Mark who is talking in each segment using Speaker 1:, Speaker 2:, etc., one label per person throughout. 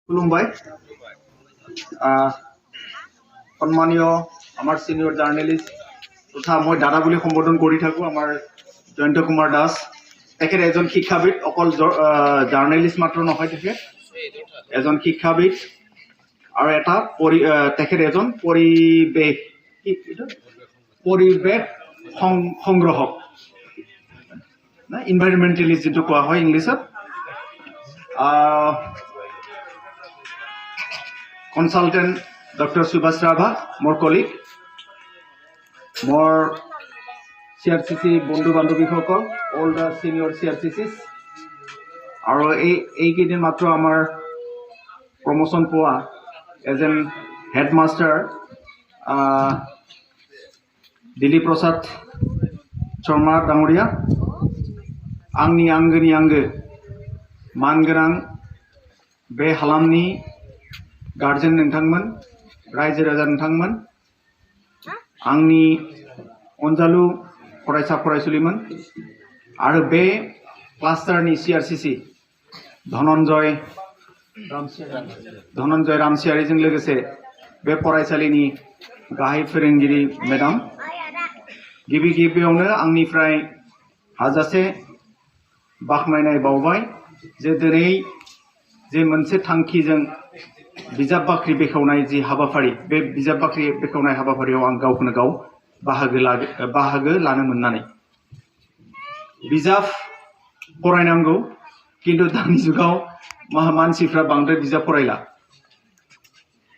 Speaker 1: खुलुमबाय सम्मानीय आमार सिनियर जार्नेलिस्ट तथा मैं दादा बुली सम्बोधन करि थाको आमार जयंत कुमार दास तेखेत एजन शिक्षाविद अकल जार्नेलिस्ट मात्र নহয় तेखेत एजन शिक्षाविद और एटा तेखेत एजन परिवेश संग्रहक इनभाइरमेन्टेलिस्ट जितु कोৱা হয় इंग्लिशत Consultant Dr. Subhash Rabha, more colleague, more CRCC Bondu Bandubi Hokol, all the senior CRCCs. Aro ei kidin matro amar promotion poa as an headmaster Dilip Prasad Sharma Dangoria, Angni Angani Ange, Mangarang, Be Halamni. Guardian नोंथांमोन रायजो राजा नोंथांमोन आंनि अनजालु फरायसा फरायसुलिमोन आरो बे क्लास्टारनि CRCC Dhananjay रामसियारिजों लोगोसे बे फरायसालिनि गाहाय फोरोंगिरि मेडाम गिबि गिबियावनो आंनिफ्राय हाजासे बाखनायनाय बावबाय जे दिनै जे मोनसे थांखिजों बिजाब बाख्रि बेखेवनाय जि हाबाफारि बे बिजाब बाख्रि बेखेवनाय हाबाफारियाव आं गावखौनो गाव बाहागो लानो मोननानै बिजाब फरायनांगौ किन्तु दानि जुगाव मानसिफ्रा बांद्राय बिजाब फरायला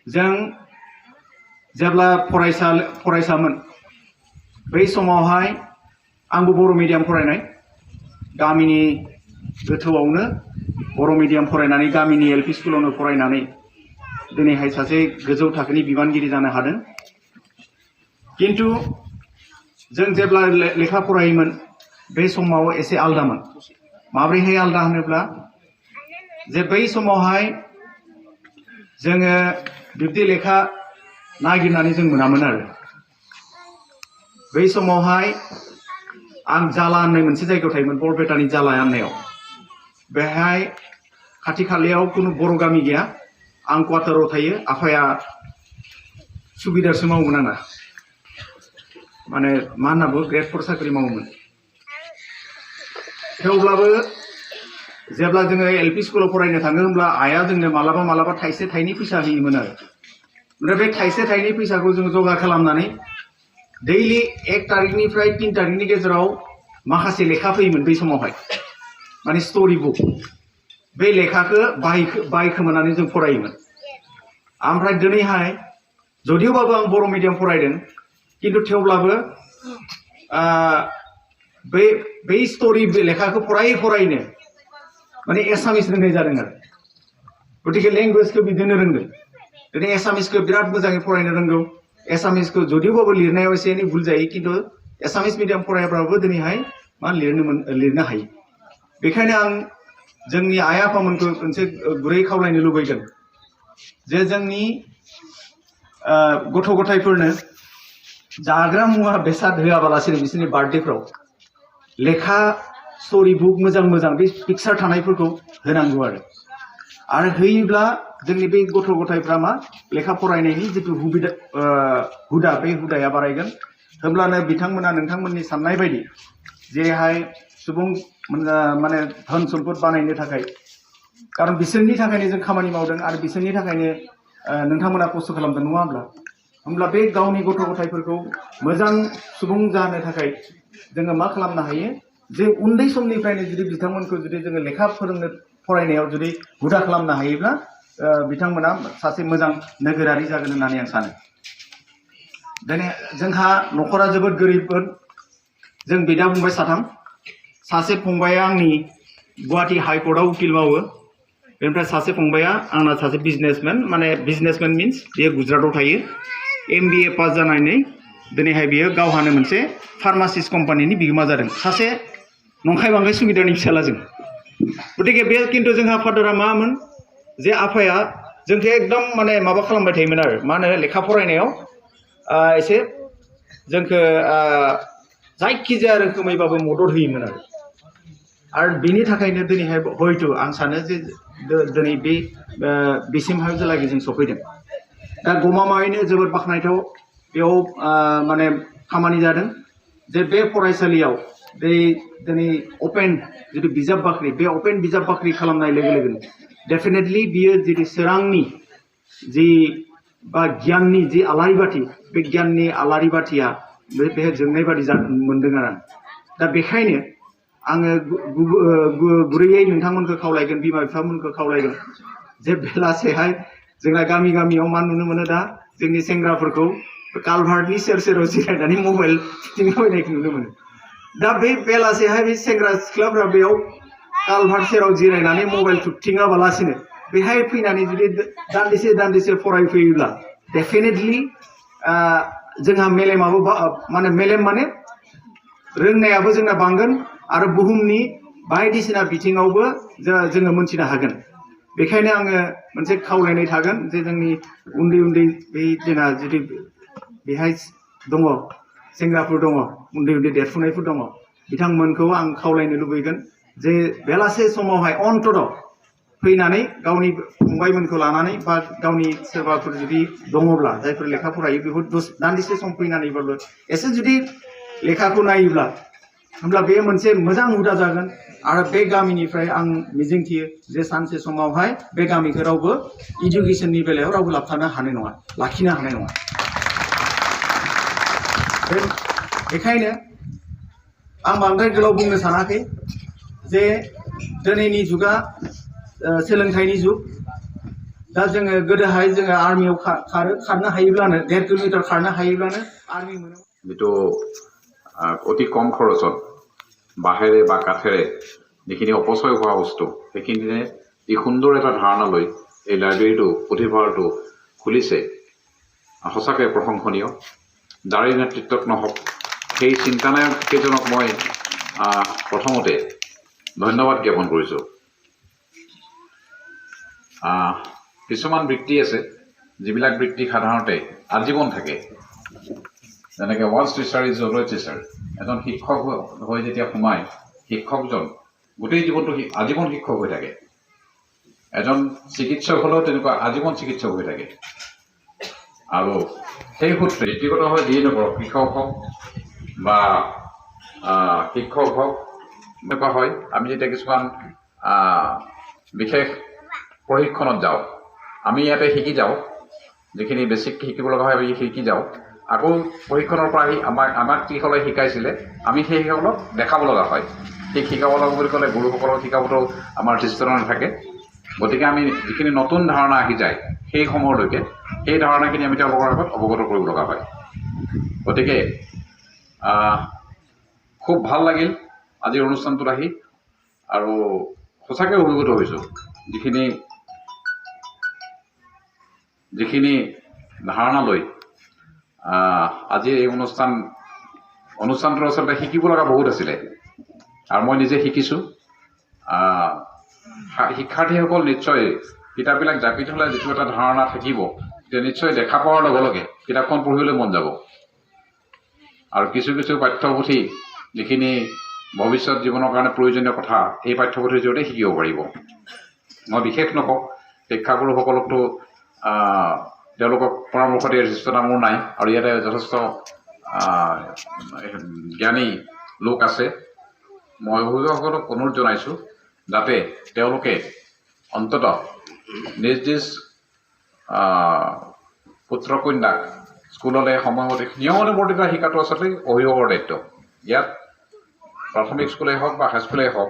Speaker 1: जों जेब्ला फरायसामोन बै समावहाय आंबो बर' मिडियाम फरायनाय गामिनि गोथौआवनो बर' मिडियाम फरायनानै गामिनि एलपि स्कुलावनो फरायनानै दिनैहाय सासे गोजौ थाखोनि बिबानगिरि जानो हादों किन्तु जों जेब्ला लेखा फरायोमोन बे समाव एसे आलदामोन माब्रैहाय आलदा होनोब्ला जे बै समावहाय जोङो बिब्दि लेखा नागिरनानै जों मोनामोन आरो बै समावहाय आं जाला होननाय मोनसे जायगायाव थायोमोन बरपेटानि जाला होननायाव बेहाय खाथि खालायाव कुनु बर' गामि गैया आं क्वार्टाराव थायो आफाया सुबिदारसो मावोमोन आंना माने मा होनना बुङो ग्रेड 4 साख्रि मावोमोन थेवब्लाबो जेब्ला जोङो एलपि स्कुलाव फरायनो थाङो होमब्ला आइया जोंनो मालाबा थाइसे थाइनै फैसा होयोमोन आरो ओमफ्राय बे थाइसे थाइनै फैसाखौ जों जगार खालामनानै दैलि 1 तारिखनिफ्राय 3 तारिखनि गेजेराव माखासे लेखा फैयोमोन बै समावहाय माने स्टोरी बुक बे लेखाखौ बायखोमानानै जों फरायोमोन ओमफ्राय दिनैहाय जदियोबाबो आं बर' मिडियाम फरायदों किन्तु थेवब्लाबो बै स्टोरी लेखाखौ फरायनो माने एसामिस रोंनाय जादों आरो गतिके लेंगुवेजखौ बिदिनो रोंदों दिनै एसामिसखौ बिराद मोजाङै फरायनो रोंगौ एसामिसखौ जदियोबाबो लिरनायाव एसे एनै भुल जायो किन्तु एसामिस मिडियाम फरायब्लाबो दिनैहाय मा लिरनो हायो बेखायनो आं जोंनि आइ आफामोनखौ मोनसे गुरै खावलायनो लुबैगोन जे जोंनि गथ' गथायफोरनो जाग्रा मुवा बेसाद होआबालासिनो बिसोरनि बार्थडेफ्राव लेखा स्टोरी बुक मोजां बे पिक्चार थानायफोरखौ होनांगौ आरो होयोब्ला जोंनि बे गथ' गथायफ्रा मा लेखा फरायनायनि जितु हुदा बे हुदाया बारायगोन होमब्लानो बिथांमोना नोंथांमोननि साननाय बायदि जेरैहाय सुबुं माने धन सम्पद बानायनो थाखाय कारण बिसोरनि थाखायनो जों खामानि मावदों आरो बिसोरनि थाखायनो नोंथांमोना खस्थ' खालामदों नङा होमब्ला बे गावनि गथ' गथायफोरखौ मोजां सुबुं जानो थाखाय जोङो मा खालामनो हायो जे उन्दै समनिफ्रायनो जुदि बिथांमोनखौ जुदि जोङो लेखा फरायनायाव जुदि हुदा खालामनो हायोब्ला बिथांमोना सासे मोजां नोगोरारि जागोन होननानै आं सानो दिनै जोंहा न'खरा जोबोद गोरिबमोन जों बिदा फंबाय साथाम सासे फंबाया आंनि गुवाहाटी हाइकर्टआव उकिल मावो बेनिफ्राय सासे फंबाया आंना सासे बिजनेसमेन मिन्स बियो गुजरातआव थायो MBA पास जानानै दिनैहाय बियो गावहानो मोनसे फार्मासिस्ट कम्पानिनि बिगोमा जादों सासे नंखाय बांखाय सुबिदानि फिसालाजों गतिके बे किन्तु जोंहा फादारा मामोन जे आफाया जोंखौ एकदम माने माबा खालामबाय थायोमोन आरो मा होनो लेखा फरायनायाव एसे जोंखौ जायखिजाया रोखोमैबाबो मदद होयोमोन आरो बिनि थाखायनो दिनैहाय हयथ' आं सानो जे दिनै बे बिसिमहालागै जों सफैदों दा गमामायैनो जोबोद बाख्नायथाव बेयाव माने खामानि जादों जे बे फरायसालियाव दिनै अपेन जितु बिजाब बाख्रि बे अपेन बिजाब बाख्रि खालामनाय लोगो लोगोनो डेफिनेटलि बियो जितु सोरांनि जि बा गियाननि जि आलारि बाथि बे गियाननि आलारि बाथिया बेहाय जोंनाय बादि मोनदों आरो दा बेखायनो आङो गुरैयै नोंथांमोनखौ खावलायगोन बिमा बिफामोनखौ खावलायगोन जे बेलासेहाय जोंना गामि गामियाव मा नुनो मोनो दा जोंनि सेंग्राफोरखौ कालभार्टनि सेर सेराव जिरायनानै मबाइल थुथिंलाबायनायखौ नुनो मोनो दा बे बेलासेहाय बे सेंग्रा सिख्लाफ्रा बेयाव कालभार्ट सेराव जिरायनानै मबाइल थुथिङाबालासिनो बेहाय फैनानै जुदि दान्दिसे फरायफैयोब्ला डेफिनेटलि जोंहा मेलेमाबो माने मेलेम माने रोंनायाबो जोंना बांगोन आरो बुहुमनि बायदिसिना बिथिङावबो जोङो मोनथिनो हागोन बेखायनो आङो मोनसे खावलायनाय थागोन जे जोंनि उन्दै उन्दै बे जोंना जुदि बेहाय दङ सेंग्राफोर दङ उन्दै उन्दै देरफुनायफोर दङ बिथांमोनखौ आं खावलायनो लुबैगोन जे बेलासे समावहाय अन्तत फैनानै गावनि फंबायमोनखौ लानानै बा गावनि सोरबाफोर जुदि दङब्ला जायफोर लेखा फरायो बेखौ दान्दिसे सम फैनानैबाबो एसे जुदि लेखाखौ नायोब्ला होमब्ला बे मोनसे मोजां हुदा जागोन आरो बे गामिनिफ्राय आं मिजिंथियो जे सानसे समावहाय बे गामिखौ रावबो इडुकेसननि बेलायाव रावबो लाबथानो हानाय नङा लाखिनो हानाय नङा बेखायनो आं बांद्राय गोलाव बुंनो सानाखै जे दिनैनि जुगा सोलोंथाइनि जुग दा जोङो गोदोहाय जोङो आर्मियाव खारनो हायोब्लानो 1.5 किल'मिटार खारनो हायोब्लानो आर्मि मोनो
Speaker 2: जितु অতি কম খৰচত বাঁহেৰে বা কাঠেৰে যিখিনি অপচয় হোৱা বস্তু সেইখিনিৰে ই সুন্দৰ এটা ধাৰণা লৈ এই লাইব্ৰেৰীটো পুথিভঁৰালটো খুলিছে সঁচাকৈ প্ৰশংসনীয় যাৰ নেতৃত্বত নহওক সেই চিন্তানায়ককেইজনক মই প্ৰথমতে ধন্যবাদ জ্ঞাপন কৰিছোঁ কিছুমান বৃত্তি আছে যিবিলাক বৃত্তি সাধাৰণতে আজীৱন থাকে যেনেকৈ once teacher is always teacher এজন শিক্ষক হৈ যেতিয়া সোমায় শিক্ষকজন গোটেই জীৱনটো আজীৱন শিক্ষক হৈ থাকে এজন চিকিৎসক হ'লেও তেনেকুৱা আজীৱন চিকিৎসক হৈ থাকে আৰু সেই সূত্ৰে ব্যক্তিগতভাৱে যিয়ে নকৰক কৃষক হওক বা শিক্ষক হওক এনেকুৱা হয় আমি যেতিয়া কিছুমান বিশেষ প্ৰশিক্ষণত যাওঁ আমি ইয়াতে শিকি যাওঁ যিখিনি বেছিক শিকিব লগা হয় আমি শিকি যাওঁ আকৌ প্ৰশিক্ষণৰ পৰা আহি আমাক যিসকলে শিকাইছিলে আমি সেইসকলক দেখাব লগা হয় ঠিক শিকাব লগা বুলি ক'লে গুৰুসকলক শিকাবতো আমাৰ দৃষ্টিত নাথাকে গতিকে আমি যিখিনি নতুন ধাৰণা আহি যায় সেই সময়লৈকে সেই ধাৰণাখিনি আমি তেওঁলোকৰ আগত অৱগত কৰিব লগা হয় গতিকে খুব ভাল লাগিল আজিৰ অনুষ্ঠানটোত আহি আৰু সঁচাকৈ অভিভূত হৈছোঁ যিখিনি ধাৰণা লৈ আজি এই অনুষ্ঠানটোৰ আচলতে শিকিব লগা বহুত আছিলে আৰু মই নিজে শিকিছোঁ শিক্ষাৰ্থীসকল নিশ্চয় কিতাপবিলাক জাপি থ'লে যিটো এটা ধাৰণা থাকিব তেতিয়া নিশ্চয় দেখা পোৱাৰ লগে লগে কিতাপখন পঢ়িবলৈ মন যাব আৰু কিছু পাঠ্যপুথি যিখিনি ভৱিষ্যত জীৱনৰ কাৰণে প্ৰয়োজনীয় কথা এই পাঠ্যপুথিৰ জৰিয়তে শিকিব পাৰিব মই বিশেষ নকওঁ শিক্ষাগুৰুসকলকতো তেওঁলোকক পৰামৰ্শ দিয়াৰ যথেষ্টতা মোৰ নাই আৰু ইয়াতে যথেষ্ট জ্ঞানী লোক আছে মই অভিভাৱকসকলক অনুৰোধ জনাইছোঁ যাতে তেওঁলোকে অন্ততঃ নিজ পুত্ৰ কন্যাক স্কুললৈ সময়মতে নিয়মানুৱৰ্তিতা শিকাটো আচলতে অভিভাৱকৰ দায়িত্ব ইয়াত প্ৰাথমিক স্কুলেই হওক বা হাইস্কুলেই হওক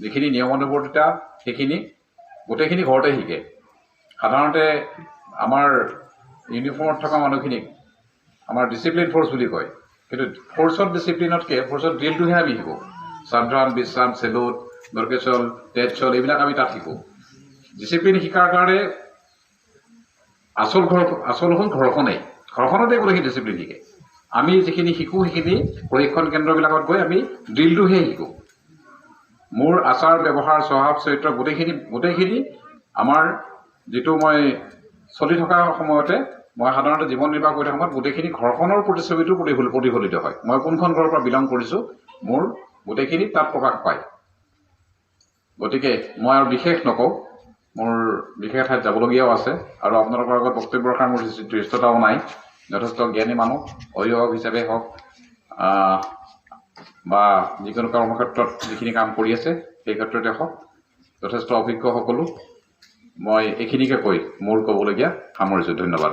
Speaker 2: যিখিনি নিয়মানুৱৰ্তিতা সেইখিনি গোটেইখিনি ঘৰতে শিকে সাধাৰণতে আমাৰ ইউনিফৰ্মত থকা মানুহখিনিক আমাৰ ডিচিপ্লিন ফ'ৰ্চ বুলি কয় কিন্তু ফ'ৰ্চত ডিচিপ্লিনতকৈ ফ'ৰ্চত ড্ৰিলটোহে আমি শিকোঁ সাৱধান বিশ্ৰাম চেলুট দৰকেচল তেজচল এইবিলাক আমি তাত শিকোঁ ডিচিপ্লিন শিকাৰ কাৰণে আচল হ'ল ঘৰখনতে গোটেইখিনি ডিচিপ্লিন শিকে আমি যিখিনি শিকোঁ সেইখিনি প্ৰশিক্ষণ কেন্দ্ৰবিলাকত গৈ আমি ড্ৰিলটোহে শিকোঁ মোৰ আচাৰ ব্যৱহাৰ স্বভাৱ চৰিত্ৰ গোটেইখিনি আমাৰ যিটো মই চলি থকা সময়তে মই সাধাৰণতে জীৱন নিৰ্বাহ কৰি থকা সময়ত গোটেইখিনি ঘৰখনৰ প্ৰতিচ্ছবিটো প্ৰতিফলিত হয় মই কোনখন ঘৰৰ পৰা বিলং কৰিছোঁ মোৰ গোটেইখিনি তাত প্ৰকাশ পায় গতিকে মই আৰু বিশেষ নকওঁ মোৰ বিশেষ ঠাইত যাবলগীয়াও আছে আৰু আপোনালোকৰ আগত বক্তব্য ৰখাৰ মোৰ দৃষ্টতাও নাই যথেষ্ট জ্ঞানী মানুহ অভিভাৱক হিচাপে হওক বা যিকোনো কৰ্মক্ষেত্ৰত যিখিনি কাম কৰি আছে সেই ক্ষেত্ৰতে হওক যথেষ্ট অভিজ্ঞ সকলো মই এইখিনিকে কৈ মোৰ ক'বলগীয়া সামৰিছোঁ ধন্যবাদ